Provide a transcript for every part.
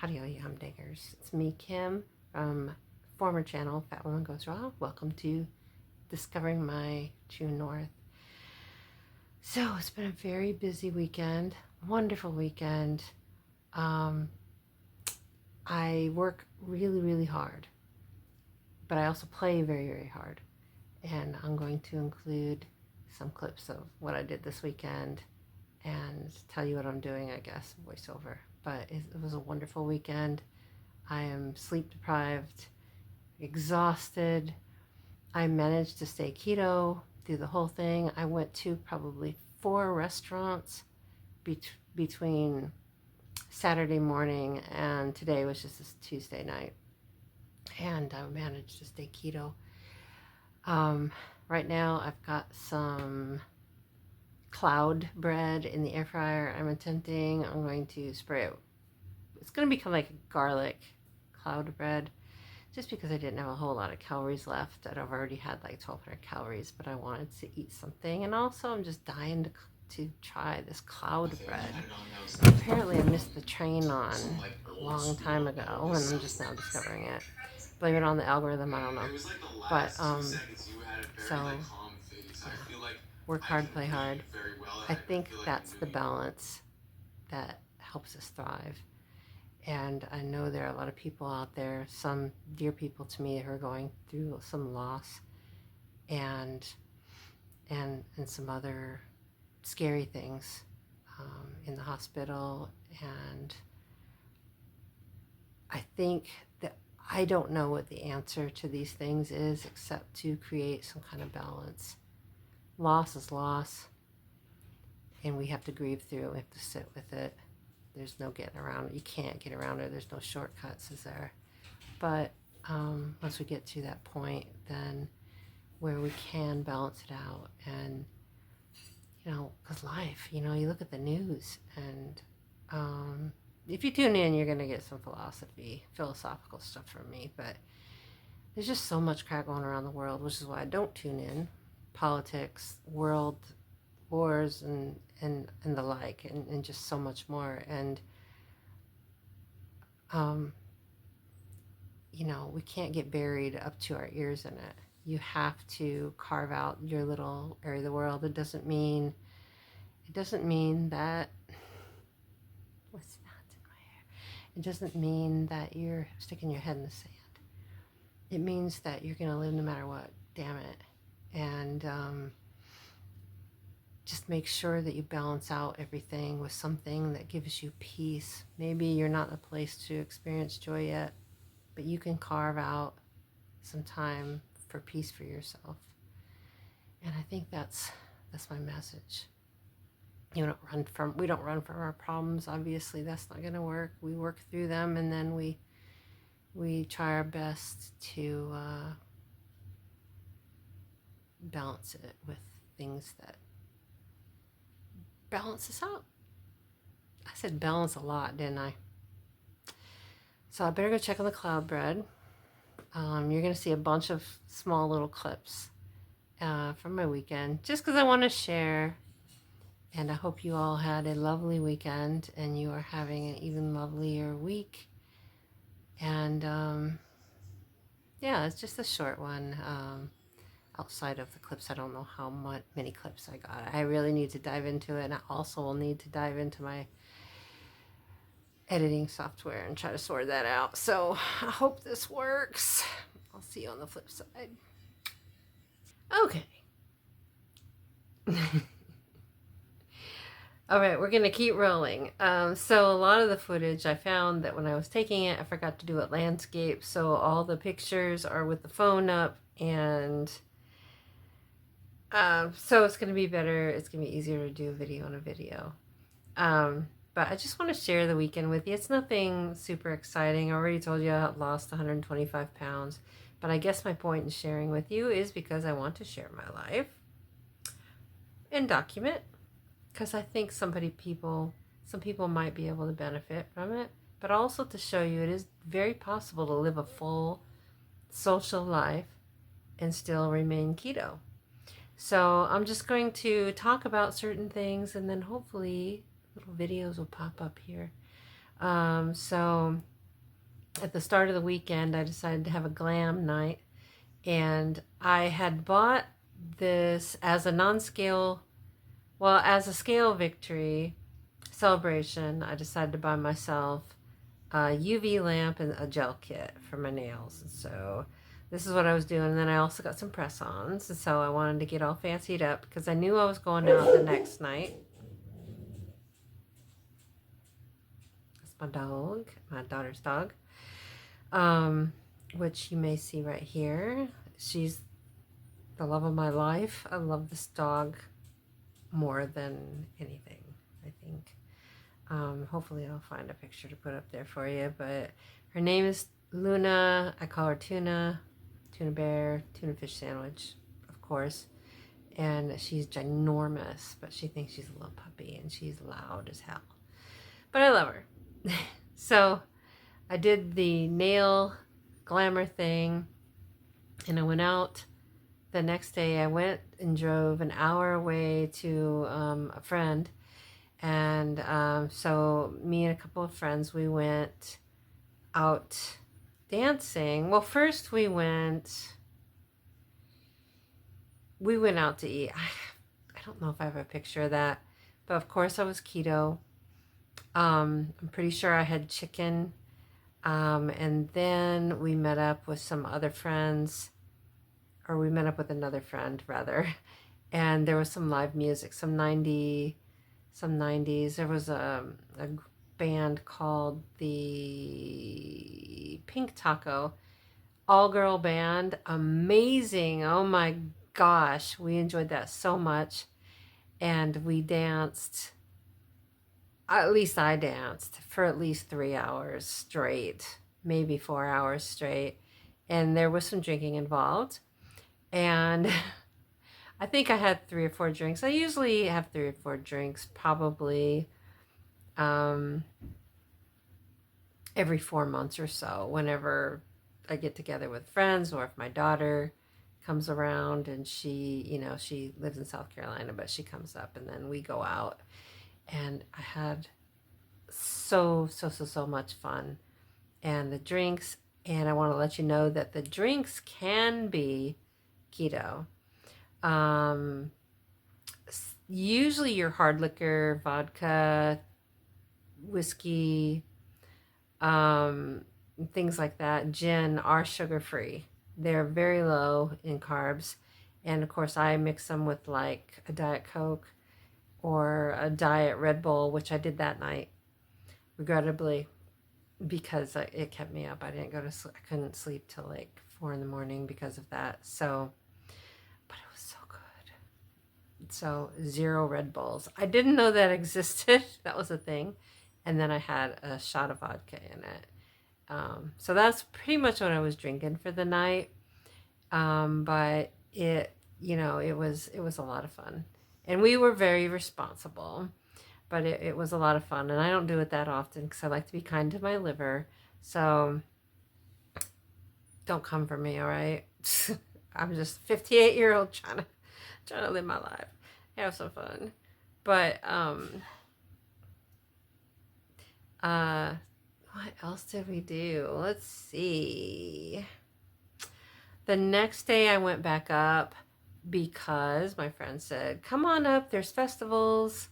Howdy, all you humdingers. It's me, Kim, from former channel Fat Woman Goes Raw. Welcome to Discovering My True North. So it's been a very busy weekend, wonderful weekend. I work really, really hard, but I also play very, very hard. And I'm going to include some clips of what I did this weekend and tell you what I'm doing, I guess, voiceover. But it was a wonderful weekend. I am sleep deprived, exhausted. I managed to stay keto through the whole thing. I went to probably 4 restaurants between Saturday morning and today, which is this Tuesday night. And I managed to stay keto. Right now I've got some cloud bread in the air fryer. I'm going to spray it. It's going to become like a garlic cloud bread just because I didn't have a whole lot of calories left. I've already had like 1,200 calories, but I wanted to eat something. And also I'm just dying to try this cloud bread. Apparently I missed the train on a long time ago and I'm just now discovering it. Blame it on the algorithm, I don't know. But so yeah, work hard, play hard. I think that's the balance that helps us thrive. And I know there are a lot of people out there, some dear people to me, who are going through some loss and some other scary things in the hospital. And I think that I don't know what the answer to these things is except to create some kind of balance. Loss is loss, and we have to grieve through it. We have to sit with it. There's no getting around it. You can't get around it. There's no shortcuts, is there? But once we get to that point, then where we can balance it out, and because life, you look at the news, and if you tune in, you're gonna get some philosophical stuff from me. But there's just so much crap going around the world, which is why I don't tune in. Politics, world wars, and the like, and just so much more. And we can't get buried up to our ears in it. You have to carve out your little area of the world. It doesn't mean that what's that in my hair? It doesn't mean that you're sticking your head in the sand. It means that you're gonna live no matter what, damn it. And just make sure that you balance out everything with something that gives you peace. Maybe you're not in a place to experience joy yet, but you can carve out some time for peace for yourself. And I think that's my message. We don't run from our problems. Obviously, that's not going to work. We work through them, and then we try our best to balance it with things that balance us out. I said balance a lot, didn't I? So I better go check on the cloud bread. You're going to see a bunch of small little clips from my weekend, just because I want to share. And I hope you all had a lovely weekend and you are having an even lovelier week. And yeah, it's just a short one. Outside of the clips, I don't know how many clips I got. I really need to dive into it, and I also will need to dive into my editing software and try to sort that out. So I hope this works. I'll see you on the flip side. Okay. All right, we're going to keep rolling. So a lot of the footage, I found that when I was taking it, I forgot to do it landscape. So all the pictures are with the phone up, and so it's going to be better. It's going to be easier to do a video on a video. But I just want to share the weekend with you. It's nothing super exciting. I already told you I lost 125 pounds. But I guess my point in sharing with you is because I want to share my life and document. Because I think some people might be able to benefit from it. But also to show you it is very possible to live a full social life and still remain keto. So I'm just going to talk about certain things, and then hopefully little videos will pop up here. So at the start of the weekend, I decided to have a glam night. And I had bought this as a non-scale, well, as a scale victory celebration. I decided to buy myself a UV lamp and a gel kit for my nails. And so this is what I was doing. And then I also got some press-ons. And so I wanted to get all fancied up because I knew I was going out the next night. That's my dog, my daughter's dog, which you may see right here. She's the love of my life. I love this dog more than anything, I think. Hopefully I'll find a picture to put up there for you, but her name is Luna. I call her Tuna, Tuna Bear, Tuna Fish Sandwich, of course. And she's ginormous, but she thinks she's a little puppy, and she's loud as hell. But I love her. So I did the nail glamour thing, and I went out. The next day I went and drove an hour away to a friend. And so me and a couple of friends, we went out dancing. Well, first we went out to eat. I don't know if I have a picture of that, but of course I was keto. I'm pretty sure I had chicken. And then we met up with some other friends, or we met up with another friend rather. And there was some live music, some 90s. There was a band called the Pink Taco, all-girl band. Amazing. Oh my gosh. We enjoyed that so much. And we danced, at least I danced, for at least 3 hours straight, maybe 4 hours straight. And there was some drinking involved. And I think I had 3 or 4 drinks. I usually have 3 or 4 drinks, probably every 4 months or so, whenever I get together with friends, or if my daughter comes around, and she lives in South Carolina, but she comes up, and then we go out. And I had so much fun. And the drinks, and I want to let you know that the drinks can be keto. Usually your hard liquor, vodka, whiskey, things like that, gin, are sugar-free. They're very low in carbs. And of course I mix them with like a Diet Coke or a Diet Red Bull, which I did that night, regrettably, because it kept me up. I didn't go to sleep. I couldn't sleep till like 4 in the morning because of that. So, but it was so good. So 0 Red Bulls. I didn't know that existed. That was a thing. And then I had a shot of vodka in it. So that's pretty much what I was drinking for the night. But it was a lot of fun. And we were very responsible, but it was a lot of fun. And I don't do it that often because I like to be kind to my liver. So don't come for me, all right? I'm just a 58-year-old trying to live my life, have some fun. But what else did we do? Let's see. The next day I went back up because my friend said, come on up, there's festivals.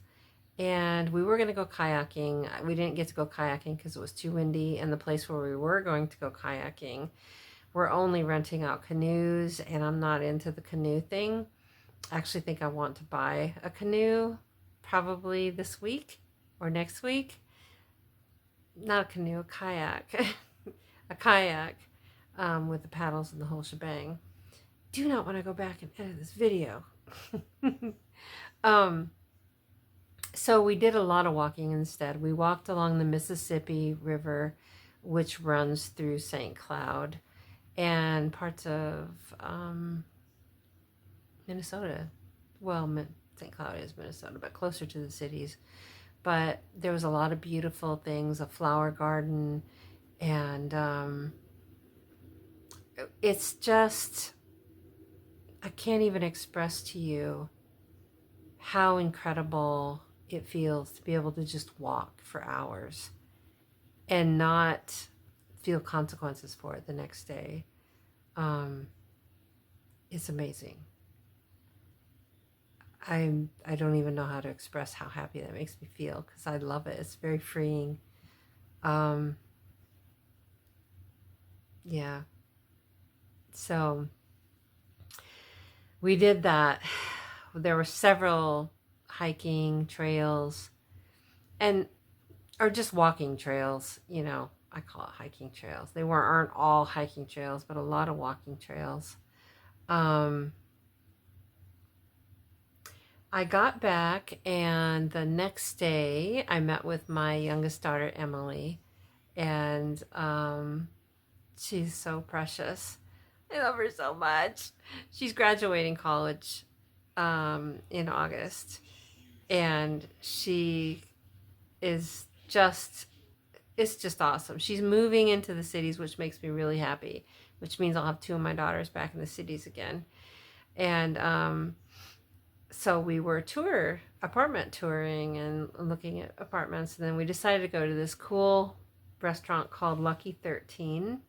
And we were going to go kayaking. We didn't get to go kayaking because it was too windy. And the place where we were going to go kayaking, we're only renting out canoes. And I'm not into the canoe thing. I actually think I want to buy a canoe probably this week or next week. Not a canoe, a kayak. A kayak with the paddles and the whole shebang. Do not want to go back and edit this video. So we did a lot of walking instead. We walked along the Mississippi River, which runs through St. Cloud and parts of Minnesota. Well, St. Cloud is Minnesota, but closer to the cities. But there was a lot of beautiful things, a flower garden, and it's just, I can't even express to you how incredible it feels to be able to just walk for hours and not feel consequences for it the next day. It's amazing. I don't even know how to express how happy that makes me feel, because I love it. It's very freeing. Yeah. So we did that. There were several hiking trails and or just walking trails, I call it hiking trails. They aren't all hiking trails, but a lot of walking trails. I got back, and the next day I met with my youngest daughter, Emily, and she's so precious. I love her so much. She's graduating college in August, and she is just, it's just awesome. She's moving into the cities, which makes me really happy, which means I'll have two of my daughters back in the cities again. And so we were apartment touring and looking at apartments, and then we decided to go to this cool restaurant called Lucky 13.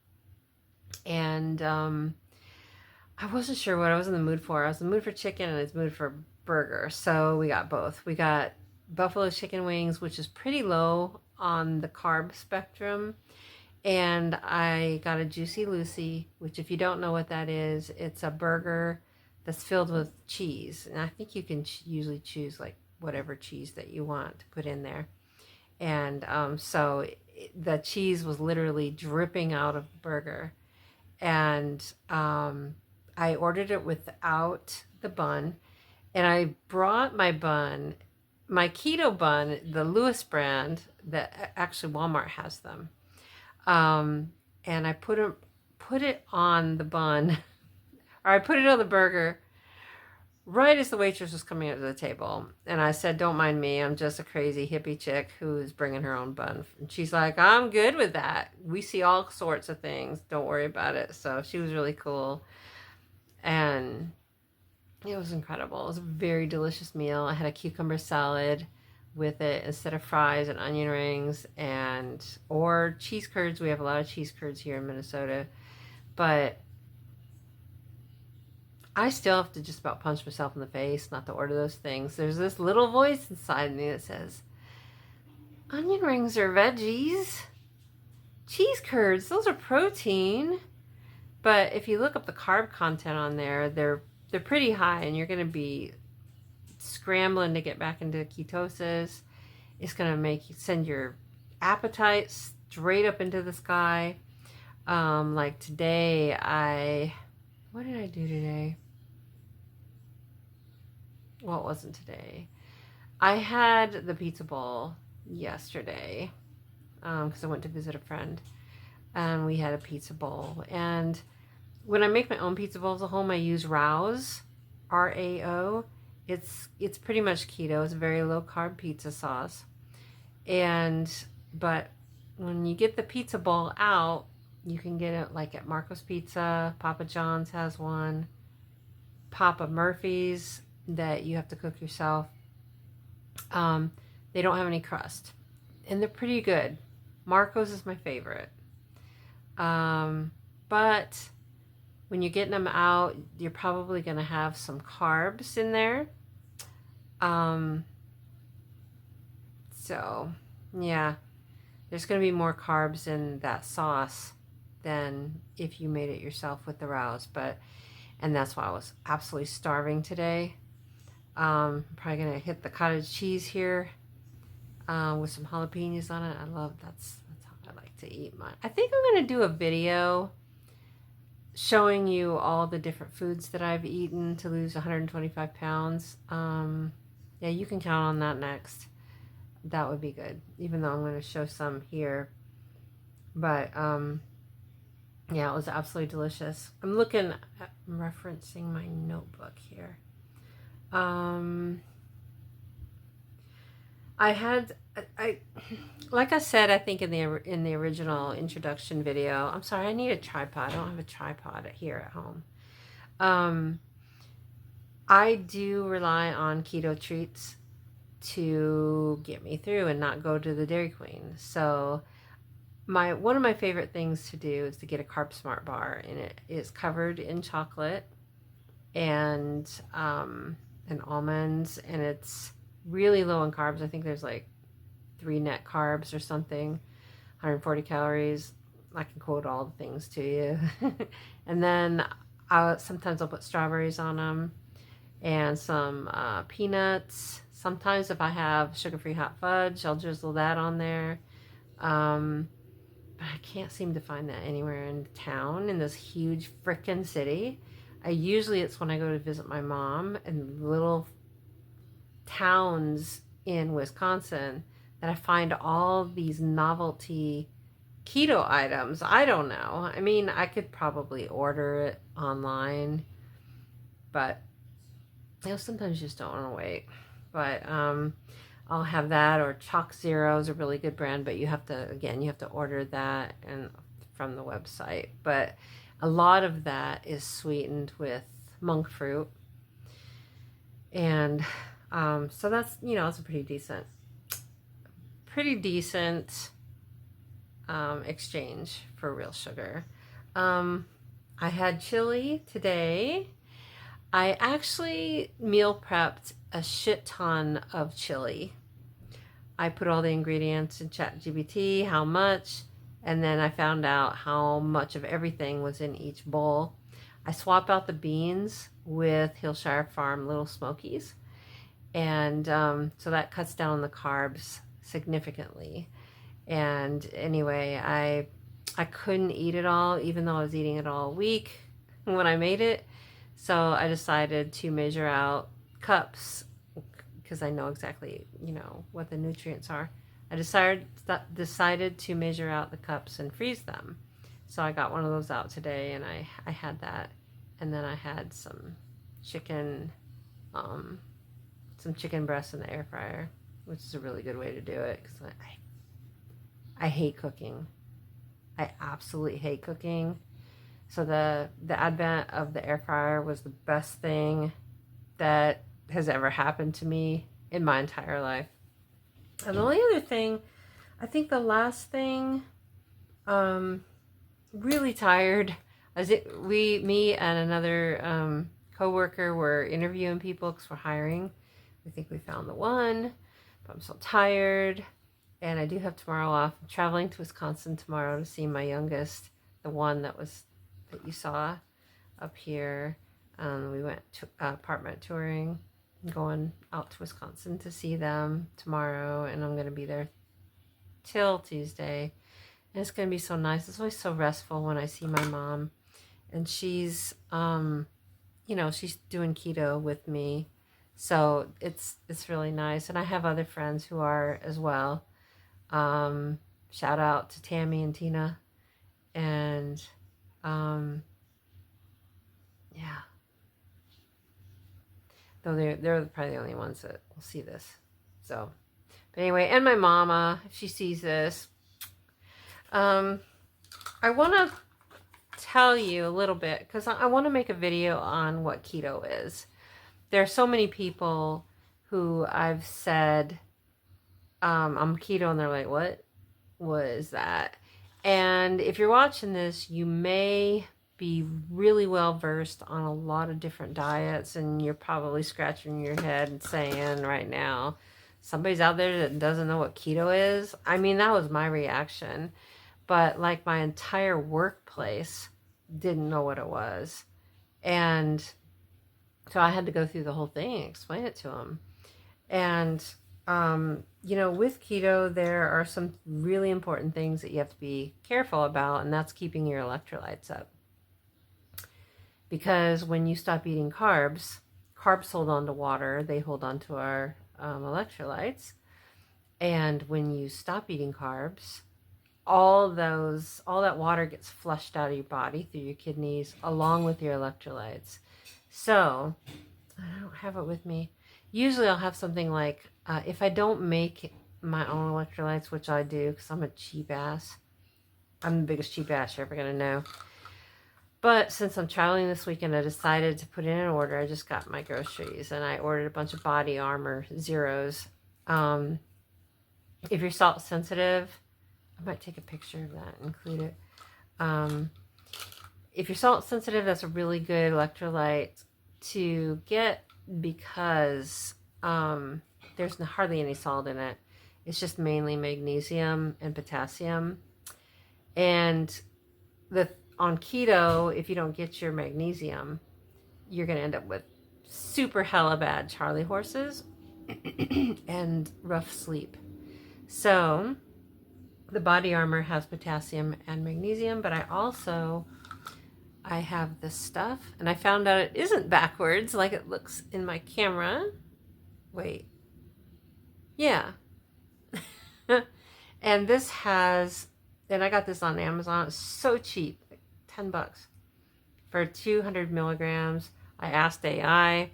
And I wasn't sure what I was in the mood for. I was in the mood for chicken and I was in the mood for burger. So we got both. We got buffalo chicken wings, which is pretty low on the carb spectrum. And I got a Juicy Lucy, which, if you don't know what that is, it's a burger that's filled with cheese. And I think you can usually choose like whatever cheese that you want to put in there. And so the cheese was literally dripping out of the burger. And I ordered it without the bun. And I brought my bun, my keto bun, the Lewis brand, that actually Walmart has them. And I put it on the bun, or I put it on the burger right as the waitress was coming up to the table. And I said, "Don't mind me. I'm just a crazy hippie chick who's bringing her own bun." And she's like, "I'm good with that. We see all sorts of things. Don't worry about it." So she was really cool. And it was incredible. It was a very delicious meal. I had a cucumber salad with it instead of fries and onion rings or cheese curds. We have a lot of cheese curds here in Minnesota. But I still have to just about punch myself in the face not to order those things. There's this little voice inside me that says, onion rings are veggies. Cheese curds, those are protein. But if you look up the carb content on there, they're pretty high, and you're going to be scrambling to get back into ketosis. It's going to make you send your appetite straight up into the sky. Like today, what did I do today? Well, it wasn't today. I had the pizza bowl yesterday because I went to visit a friend, and we had a pizza bowl. And when I make my own pizza bowls at home, I use Rao's, RAO. It's pretty much keto. It's a very low carb pizza sauce. But when you get the pizza bowl out, you can get it like at Marco's Pizza. Papa John's has one. Papa Murphy's that you have to cook yourself. They don't have any crust, and they're pretty good. Marco's is my favorite. But when you're getting them out, you're probably going to have some carbs in there. So, yeah, there's going to be more carbs in that sauce than if you made it yourself with the Rao's. And that's why I was absolutely starving today. Probably going to hit the cottage cheese here with some jalapenos on it. That's how I like to eat mine. I think I'm going to do a video showing you all the different foods that I've eaten to lose 125 pounds. Yeah, you can count on that next. That would be good, even though I'm going to show some here. But yeah, it was absolutely delicious. I'm referencing my notebook here. Like I said, I think in the original introduction video. I'm sorry, I need a tripod. I don't have a tripod here at home. I do rely on keto treats to get me through and not go to the Dairy Queen. So one of my favorite things to do is to get a Carb Smart bar, and it is covered in chocolate and almonds, and it's really low in carbs. I think there's like 3 net carbs or something, 140 calories. I can quote all the things to you. And then sometimes I'll put strawberries on them and some peanuts. Sometimes if I have sugar-free hot fudge, I'll drizzle that on there. But I can't seem to find that anywhere in town, in this huge frickin' city. Usually it's when I go to visit my mom in little towns in Wisconsin that I find all these novelty keto items. I don't know. I mean, I could probably order it online, but sometimes you just don't want to wait. But I'll have that, or Chalk Zero is a really good brand, but you have to order that and from the website. But a lot of that is sweetened with monk fruit, and so that's it's a pretty decent exchange for real sugar. I had chili today. I actually meal prepped a shit ton of chili. I put all the ingredients in ChatGPT, how much, and then I found out how much of everything was in each bowl. I swap out the beans with Hillshire Farm Little Smokies, and so that cuts down the carbs significantly. And anyway, I couldn't eat it all, even though I was eating it all week when I made it. So I decided to measure out cups, because I know exactly, what the nutrients are. I decided to measure out the cups and freeze them. So I got one of those out today, and I had that. And then I had some chicken breast in the air fryer, which is a really good way to do it, because I hate cooking. I absolutely hate cooking. So the advent of the air fryer was the best thing that has ever happened to me in my entire life. And the only other thing, I think the last thing, really tired. Me and another coworker were interviewing people because we're hiring. We think we found the one, but I'm so tired. And I do have tomorrow off. I'm traveling to Wisconsin tomorrow to see my youngest, the one that you saw up here. We went to apartment touring, going out to Wisconsin to see them tomorrow, and I'm going to be there till Tuesday. And it's going to be so nice. It's always so restful when I see my mom, and she's she's doing keto with me, so it's really nice. And I have other friends who are as well. Shout out to Tammy and Tina, and yeah, though they're probably the only ones that will see this. So, but anyway, and my mama, if she sees this, I want to tell you a little bit, because I want to make a video on what keto is. There are so many people who I've said, I'm keto, and they're like, what is that? And if you're watching this, you may be really well versed on a lot of different diets, and you're probably scratching your head and saying right now, somebody's out there that doesn't know what keto is. I mean, that was my reaction. But like, my entire workplace didn't know what it was. And so I had to go through the whole thing and explain it to them. And with keto, there are some really important things that you have to be careful about, and that's keeping your electrolytes up. Because when you stop eating carbs hold on to water, they hold on to our electrolytes. And when you stop eating carbs, all that water gets flushed out of your body through your kidneys, along with your electrolytes. So, I don't have it with me. Usually I'll have something like, if I don't make my own electrolytes, which I do because I'm a cheap ass. I'm the biggest cheap ass you're ever going to know. But since I'm traveling this weekend, I decided to put in an order. I just got my groceries, and I ordered a bunch of Body Armor Zeros. If you're salt sensitive, I might take a picture of that and include it. If you're salt sensitive, that's a really good electrolyte to get because there's hardly any salt in it. It's just mainly magnesium and potassium. And on keto, if you don't get your magnesium, you're going to end up with super hella bad Charlie horses and rough sleep. So the body armor has potassium and magnesium, but I have this stuff, and I found out it isn't backwards like it looks in my camera. Wait. Yeah. And this has, and I got this on Amazon. It's so cheap, like $10 for 200 milligrams. I asked AI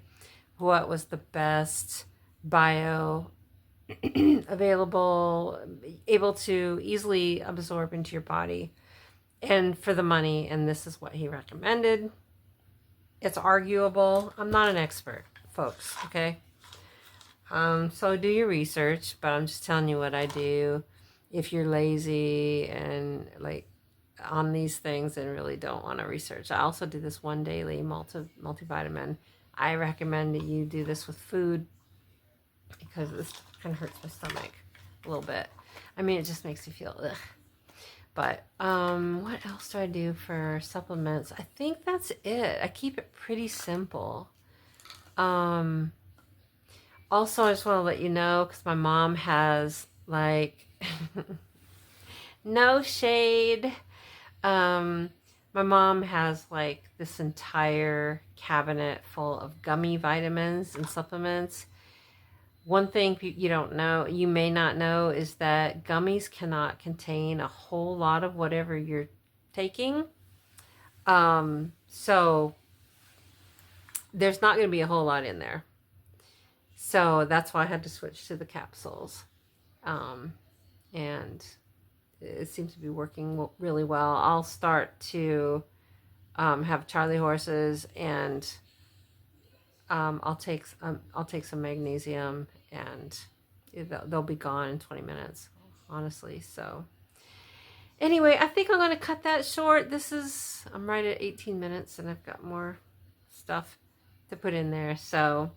what was the best bio available, able to easily absorb into your body and for the money, and this is what he recommended. It's arguable. I'm not an expert, folks, okay? So do your research, but I'm just telling you what I do. If you're lazy and like on these things and really don't want to research, I also do this one daily multivitamin. I recommend that you do this with food because this kind of hurts my stomach a little bit. I mean, it just makes you feel ugh. But what else do I do for supplements? I think that's it. I keep it pretty simple. Also, I just want to let you know, because my mom has like no shade. My mom has like this entire cabinet full of gummy vitamins and supplements. One thing you may not know, is that gummies cannot contain a whole lot of whatever you're taking. So there's not going to be a whole lot in there. So that's why I had to switch to the capsules. And it seems to be working really well. I'll start to have Charlie horses, and I'll take some magnesium, and they'll be gone in 20 minutes, honestly. So anyway, I think I'm going to cut that short. I'm right at 18 minutes, and I've got more stuff to put in there. So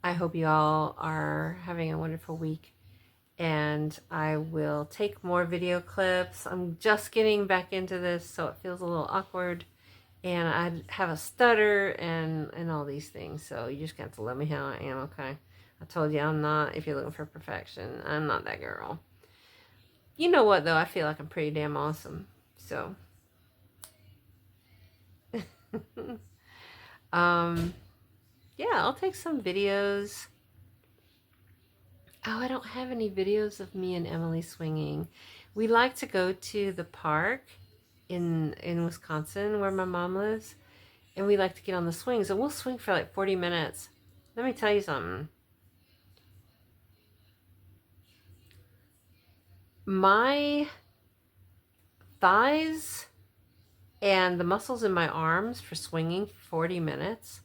I hope you all are having a wonderful week, and I will take more video clips. I'm just getting back into this, so it feels a little awkward. And I have a stutter and all these things. So you just got to let me how I am, okay? I told you I'm not, if you're looking for perfection, I'm not that girl. You know what, though? I feel like I'm pretty damn awesome. So. Yeah, I'll take some videos. Oh, I don't have any videos of me and Emily swinging. We like to go to the park in Wisconsin where my mom lives, and we like to get on the swings, and we'll swing for like 40 minutes. Let me tell you something. My thighs and the muscles in my arms for swinging for 40 minutes,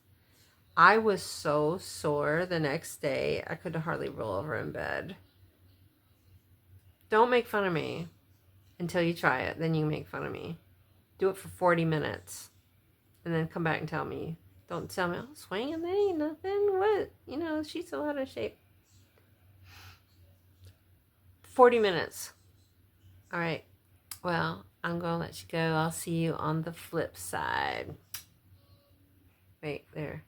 I was so sore the next day, I could hardly roll over in bed. Don't make fun of me until you try it. Then you make fun of me. Do it for 40 minutes. And then come back and tell me. Don't tell me, oh, swinging, that ain't nothing. What? She's so out of shape. 40 minutes. All right. Well, I'm going to let you go. I'll see you on the flip side. Wait, there.